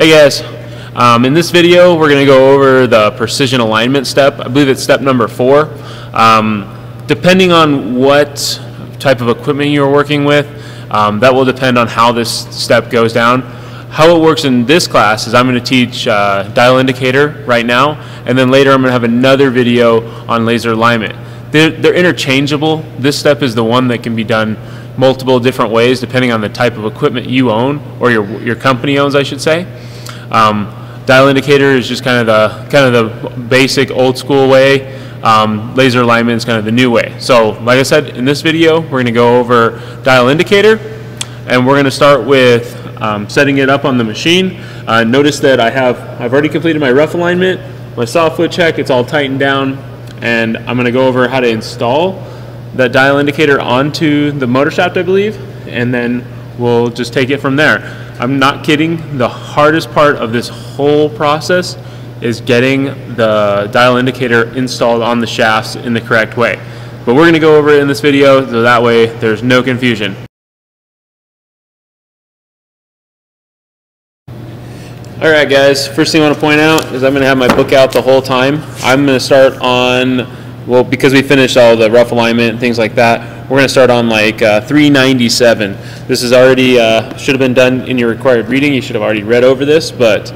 Hey guys, in this video we're going to go over the precision alignment step. I believe it's step number 4. Depending on what type of equipment you're working with, that will depend on how this step goes down. How it works in this class is I'm going to teach dial indicator right now, and then later I'm going to have another video on laser alignment. They're interchangeable. This step is the one that can be done multiple different ways depending on the type of equipment you own, or your company owns, I should say. Dial indicator is just kind of the basic old school way. Laser alignment is kind of the new way. So like I said, in this video we're going to go over dial indicator, and we're going to start with setting it up on the machine. Notice that I've already completed my rough alignment, my soft foot check, it's all tightened down, and I'm going to go over how to install that dial indicator onto the motor shaft, I believe, and then we'll just take it from there. I'm not kidding, the hardest part of this whole process is getting the dial indicator installed on the shafts in the correct way. But we're going to go over it in this video so that way there's no confusion. Alright guys, first thing I want to point out is I'm going to have my book out the whole time. I'm going to start on, well, because we finished all the rough alignment and things like that, we're going to start on like 397. This is already, should have been done in your required reading. You should have already read over this, but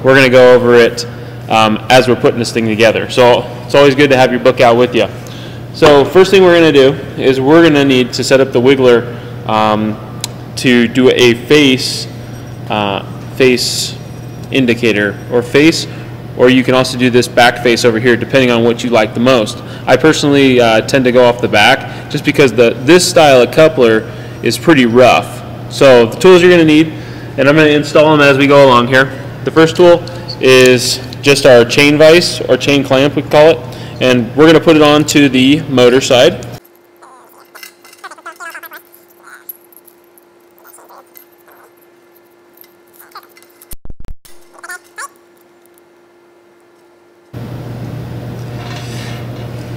we're going to go over it as we're putting this thing together. So it's always good to have your book out with you. So first thing we're going to do is we're going to need to set up the wiggler to do a face indicator, or face, or you can also do this back face over here depending on what you like the most. I personally tend to go off the back just because this style of coupler is pretty rough. So the tools you're going to need, and I'm going to install them as we go along here. The first tool is just our chain vise, or chain clamp we call it, and we're going to put it onto the motor side.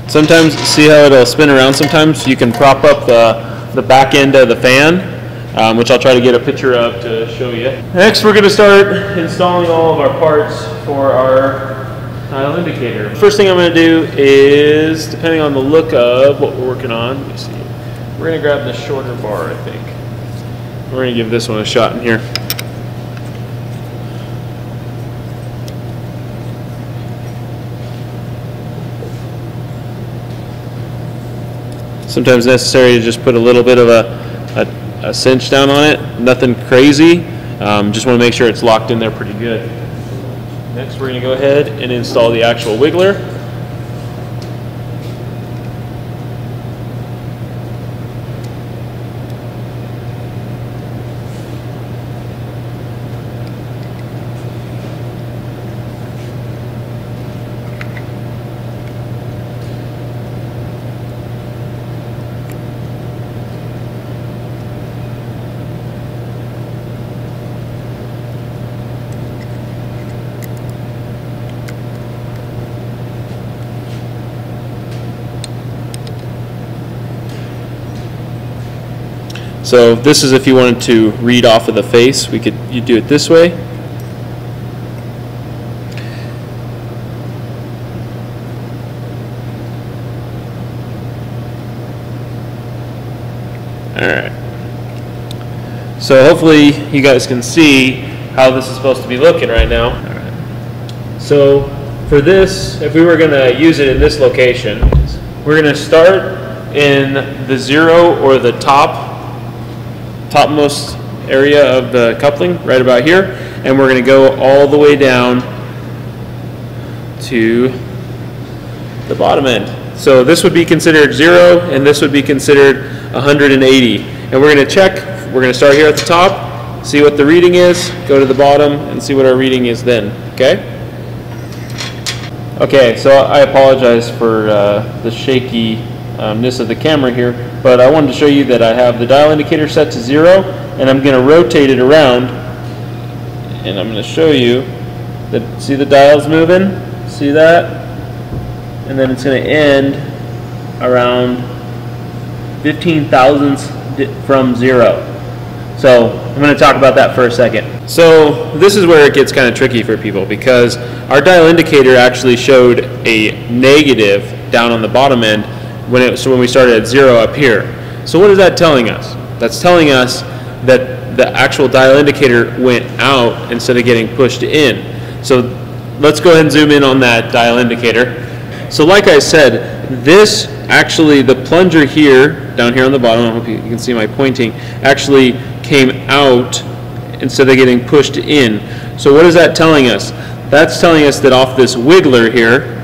Sometimes, see how it'll spin around sometimes? You can prop up the back end of the fan, which I'll try to get a picture of to show you. Next, we're going to start installing all of our parts for our dial indicator. First thing I'm going to do is, depending on the look of what we're working on, let me see. We're going to grab the shorter bar, I think. We're going to give this one a shot in here. Sometimes necessary to just put a little bit of a cinch down on it. Nothing crazy. Just want to make sure it's locked in there pretty good. Next, we're going to go ahead and install the actual wiggler. So this is if you wanted to read off of the face, you do it this way. Alright. So hopefully you guys can see how this is supposed to be looking right now. Alright. So for this, if we were going to use it in this location, we're going to start in the 0 or the topmost area of the coupling, right about here, and we're going to go all the way down to the bottom end. So this would be considered 0, and this would be considered 180. And we're going to check, we're going to start here at the top, see what the reading is, go to the bottom, and see what our reading is then, okay? Okay, so I apologize for the shakiness of the camera here, but I wanted to show you that I have the dial indicator set to 0, and I'm going to rotate it around, and I'm going to show you that, see the dials moving? See that? And then it's going to end around 15 thousandths from 0. So I'm going to talk about that for a second. So this is where it gets kind of tricky for people, because our dial indicator actually showed a negative down on the bottom end when we started at 0 up here. So what is that telling us? That's telling us that the actual dial indicator went out instead of getting pushed in. So let's go ahead and zoom in on that dial indicator. So like I said, this actually, the plunger here, down here on the bottom, I hope you can see my pointing, actually came out instead of getting pushed in. So what is that telling us? That's telling us that off this wiggler here,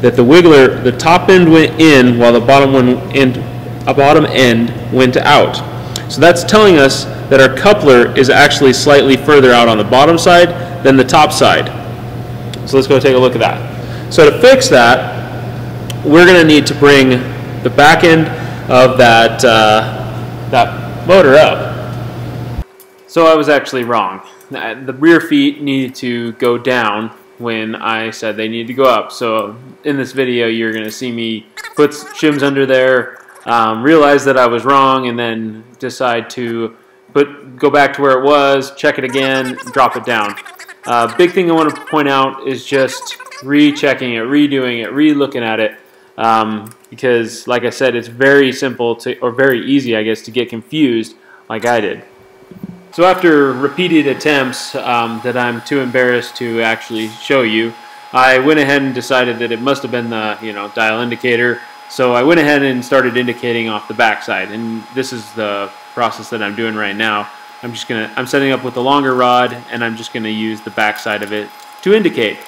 that the top end went in while the bottom end went out. So that's telling us that our coupler is actually slightly further out on the bottom side than the top side. So let's go take a look at that. So to fix that, we're going to need to bring the back end of that motor up. So I was actually wrong. The rear feet needed to go down when I said they needed to go up. So in this video, you're going to see me put shims under there, realize that I was wrong, and then decide to go back to where it was, check it again, drop it down. Big thing I want to point out is just rechecking it, redoing it, re-looking at it, because like I said, it's very simple or very easy, I guess, to get confused like I did. So after repeated attempts that I'm too embarrassed to actually show you, I went ahead and decided that it must have been the dial indicator. So I went ahead and started indicating off the back side, and this is the process that I'm doing right now. I'm setting up with the longer rod, and I'm just gonna use the back side of it to indicate.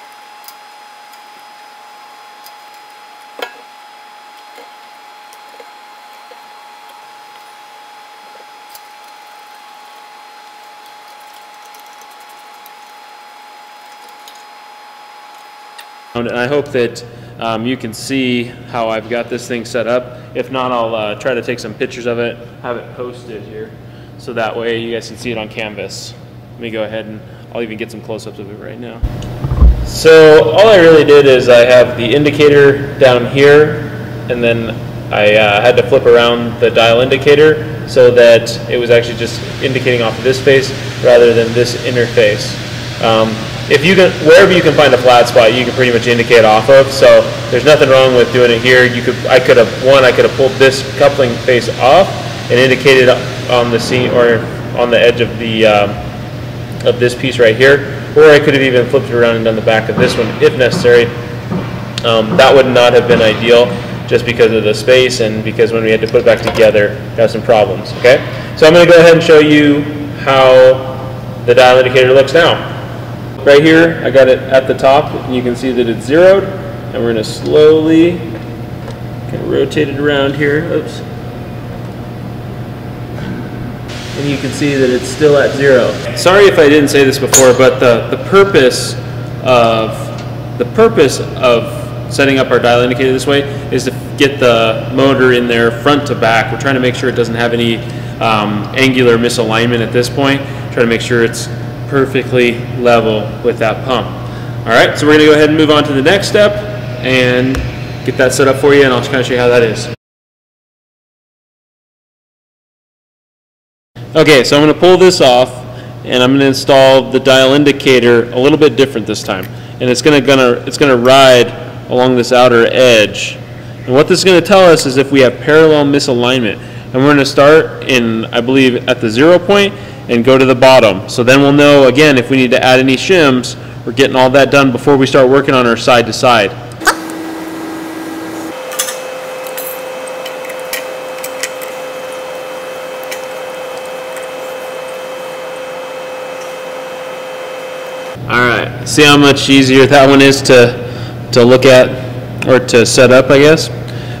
And I hope that you can see how I've got this thing set up. If not, I'll try to take some pictures of it, have it posted here, so that way you guys can see it on canvas. Let me go ahead and I'll even get some close-ups of it right now. So all I really did is I have the indicator down here, and then I had to flip around the dial indicator so that it was actually just indicating off of this face rather than this interface. Wherever you can find a flat spot, you can pretty much indicate off of. So there's nothing wrong with doing it here. I could have pulled this coupling face off and indicated on the seam or on the edge of the of this piece right here, or I could have even flipped it around and done the back of this one if necessary. That would not have been ideal, just because of the space and because when we had to put it back together, got some problems. Okay, so I'm going to go ahead and show you how the dial indicator looks now. Right here, I got it at the top, and you can see that it's zeroed, and we're going to slowly kind of rotate it around here. Oops. And you can see that it's still at 0. Sorry if I didn't say this before, but the purpose of setting up our dial indicator this way is to get the motor in there front to back. We're trying to make sure it doesn't have any angular misalignment at this point. Try to make sure it's perfectly level with that pump. Alright, so we're going to go ahead and move on to the next step and get that set up for you, and I'll kind of show you how that is. Okay, so I'm going to pull this off, and I'm going to install the dial indicator a little bit different this time, and it's going to ride along this outer edge. And what this is going to tell us is if we have parallel misalignment, and we're going to start in, I believe, at the 0 point and go to the bottom. So then we'll know, again, if we need to add any shims, we're getting all that done before we start working on our side to side. Alright, see how much easier that one is to look at, or to set up, I guess.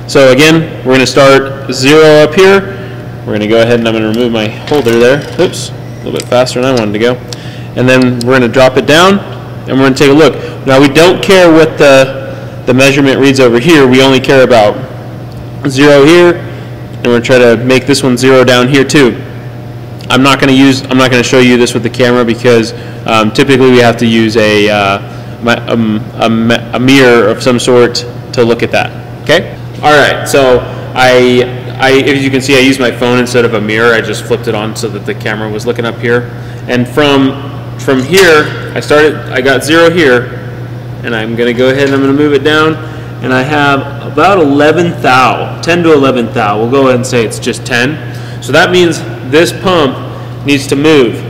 So again, we're going to start 0 up here. We're going to go ahead and I'm going to remove my holder there. Oops, a little bit faster than I wanted to go. And then we're going to drop it down, and we're going to take a look. Now we don't care what the measurement reads over here. We only care about 0 here, and we're going to try to make this one 0 down here too. I'm not going to show you this with the camera because typically we have to use a mirror of some sort to look at that. Okay. All right. So I as you can see, I used my phone instead of a mirror. I just flipped it on so that the camera was looking up here. And from here, I got 0 here, and I'm going to go ahead and I'm going to move it down, and I have about 11 thou, 10 to 11 thou. We'll go ahead and say it's just 10. So that means this pump needs to move,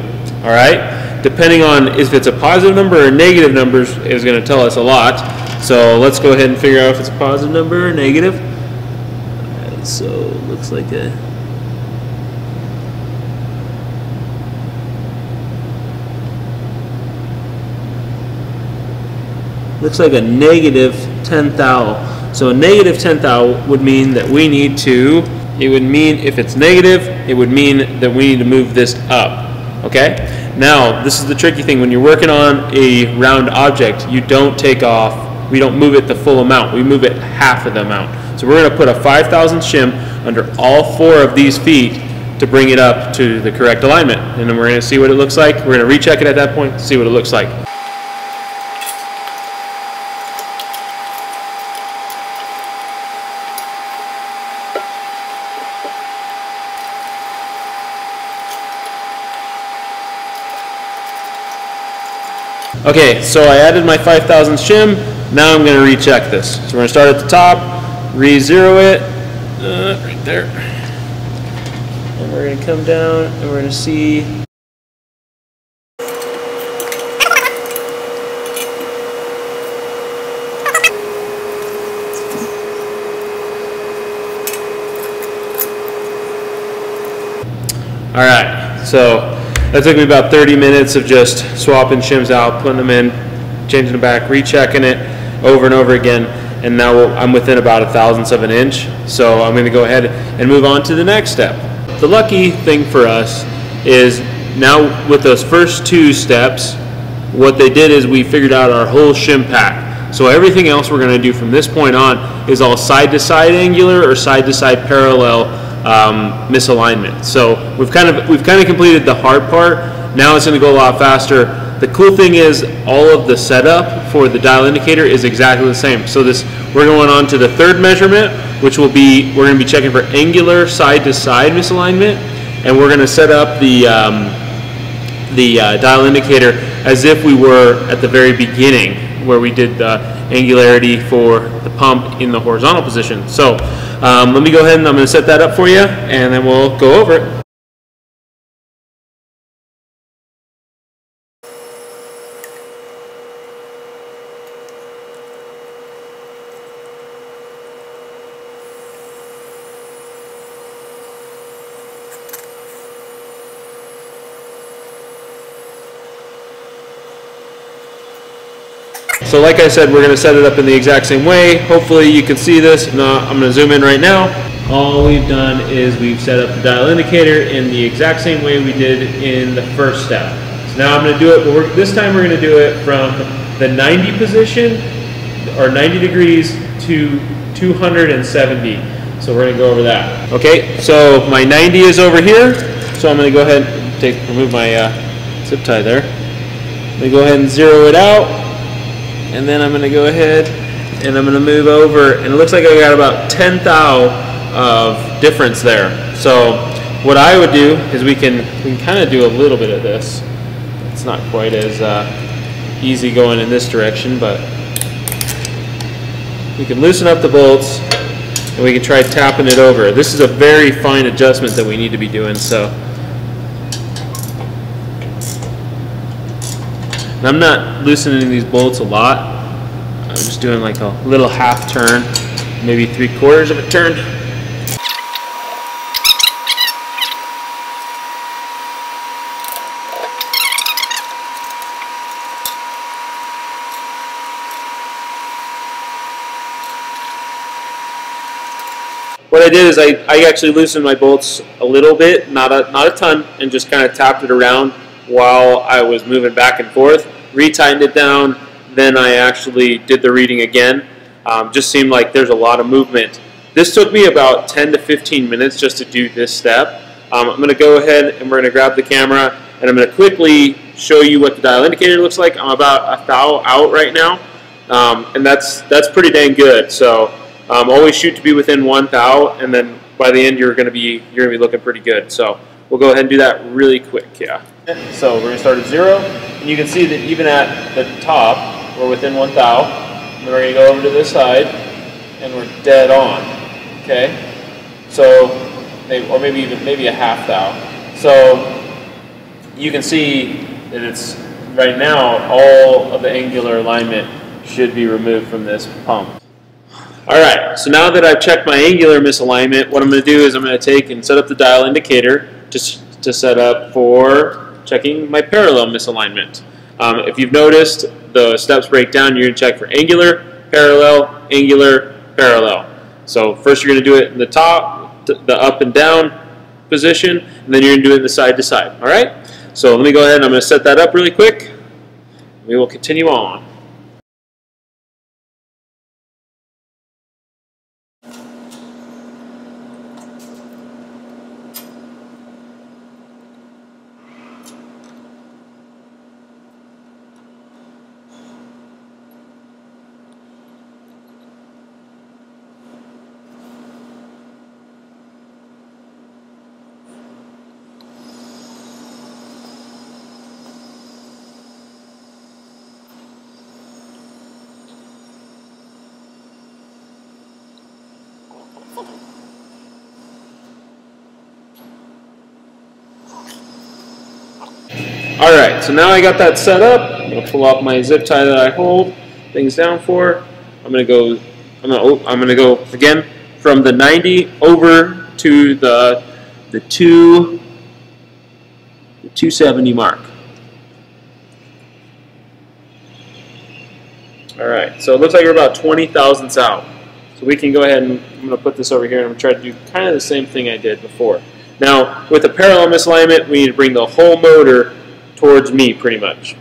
all right? Depending on if it's a positive number or a negative number is going to tell us a lot. So let's go ahead and figure out if it's a positive number or negative. So it looks like a negative 10 thou. So a negative 10 thou would mean that we need to, it would mean if it's negative, it would mean that we need to move this up, okay? Now, this is the tricky thing. When you're working on a round object, you don't take off, we don't move it the full amount, we move it half of the amount. So we're going to put a 5,000 shim under all 4 of these feet to bring it up to the correct alignment. And then we're going to see what it looks like. We're going to recheck it at that point, see what it looks like. Okay, so I added my 5,000 shim. Now I'm going to recheck this. So we're going to start at the top, re-zero it, right there. And we're going to come down and we're going to see. All right, so that took me about 30 minutes of just swapping shims out, putting them in, changing them back, rechecking it over and over again, and now I'm within about 1/1000th of an inch. So I'm going to go ahead and move on to the next step. The lucky thing for us is now with those first 2 steps, what they did is we figured out our whole shim pack. So everything else we're going to do from this point on is all side-to-side angular or side-to-side parallel misalignment. So we've kind of completed the hard part. Now it's going to go a lot faster. The cool thing is all of the setup for the dial indicator is exactly the same. So we're going on to the 3rd measurement, which will be, we're going to be checking for angular side-to-side misalignment, and we're going to set up the dial indicator as if we were at the very beginning where we did the angularity for the pump in the horizontal position. So let me go ahead and I'm going to set that up for you, and then we'll go over it. So like I said, we're going to set it up in the exact same way. Hopefully you can see this. No, I'm going to zoom in right now. All we've done is we've set up the dial indicator in the exact same way we did in the first step. So now I'm going to do it, but this time we're going to do it from the 90 position, or 90 degrees to 270. So we're going to go over that. Okay, so my 90 is over here. So I'm going to go ahead and remove my zip tie there. I'm going to go ahead and zero it out. And then I'm going to go ahead and I'm going to move over, and it looks like I got about 10 thou of difference there. So what I would do is we can kind of do a little bit of this. It's not quite as easy going in this direction, but we can loosen up the bolts and we can try tapping it over. This is a very fine adjustment that we need to be doing. So and I'm not loosening these bolts a lot. I'm just doing like a little half turn, maybe 3/4 of a turn. What I did is I actually loosened my bolts a little bit, not a ton, and just kind of tapped it around while I was moving back and forth. Retightened it down, then I actually did the reading again. Just seemed like there's a lot of movement. This took me about 10 to 15 minutes just to do this step. I'm going to go ahead and we're going to grab the camera and I'm going to quickly show you what the dial indicator looks like. I'm about 1 thou out right now, and that's pretty dang good. So always shoot to be within 1 thou, and then by the end you're gonna be looking pretty good. So we'll go ahead and do that really quick. Yeah. So we're gonna start at 0, and you can see that even at the top we're within 1 thou. And then we're gonna go over to this side, and we're dead on. Okay. So or maybe a half thou. So you can see that it's right now all of the angular alignment should be removed from this pump. Alright, so now that I've checked my angular misalignment, what I'm going to do is I'm going to take and set up the dial indicator to set up for checking my parallel misalignment. If you've noticed, the steps break down. You're going to check for angular, parallel. So first you're going to do it in the top, the up and down position, and then you're going to do it in the side to side. Alright? So let me go ahead and I'm going to set that up really quick. We will continue on. Alright, so now I got that set up. I'm going to pull off my zip tie that I hold things down for. I'm going to go again from the 90 over to the 270 mark. Alright, so it looks like we're about 20 thousandths out. So we can go ahead and I'm going to put this over here and I'm going to try to do kind of the same thing I did before. Now, with a parallel misalignment, we need to bring the whole motor towards me, pretty much.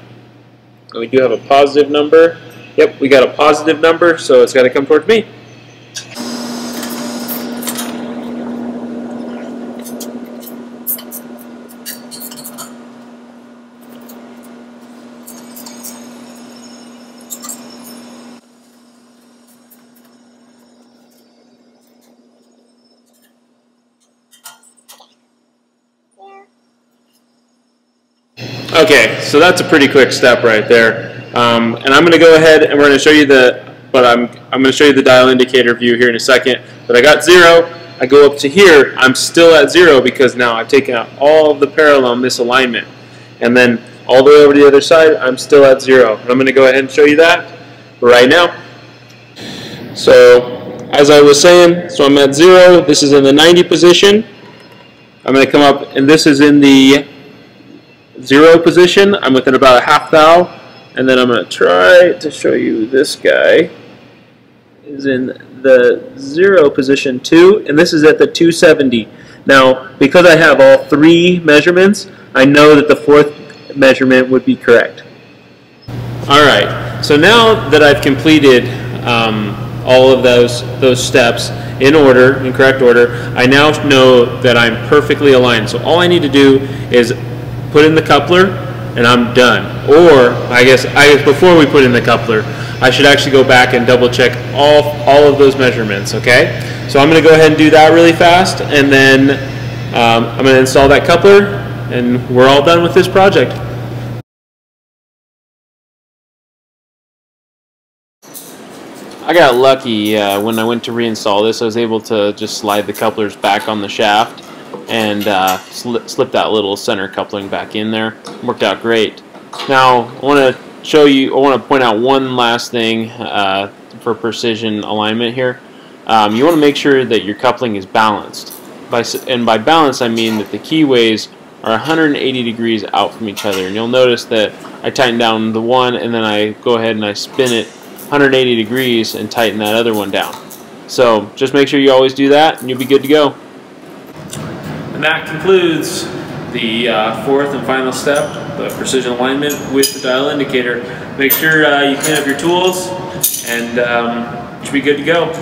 And we do have a positive number. Yep, we got a positive number, so it's got to come towards me. Okay, so that's a pretty quick step right there. And I'm going to go ahead and we're going to show you I'm going to show you the dial indicator view here in a second. But I got 0. I go up to here. I'm still at 0 because now I've taken out all of the parallel misalignment. And then all the way over to the other side, I'm still at 0. And I'm going to go ahead and show you that right now. So as I was saying, so I'm at 0. This is in the 90 position. I'm going to come up, and this is in the 0 position. I'm within about a half thou, and then I'm going to try to show you this guy is in the 0 position too, and this is at the 270. Now, because I have all 3 measurements, I know that the 4th measurement would be correct. Alright, so now that I've completed all of those steps in correct order, I now know that I'm perfectly aligned. So all I need to do is put in the coupler, and I'm done. Or I guess before we put in the coupler, I should actually go back and double check all of those measurements. Okay, so I'm going to go ahead and do that really fast, and then I'm going to install that coupler, and we're all done with this project. I got lucky when I went to reinstall this. I was able to just slide the couplers back on the shaft and slip that little center coupling back in there. Worked out great. Now I want to point out one last thing for precision alignment here. You want to make sure that your coupling is balanced. By balanced, I mean that the keyways are 180 degrees out from each other. And you'll notice that I tighten down the one, and then I go ahead and I spin it 180 degrees and tighten that other one down. So just make sure you always do that, and you'll be good to go. And that concludes the 4th and final step, the precision alignment with the dial indicator. Make sure you clean up your tools, and you should be good to go.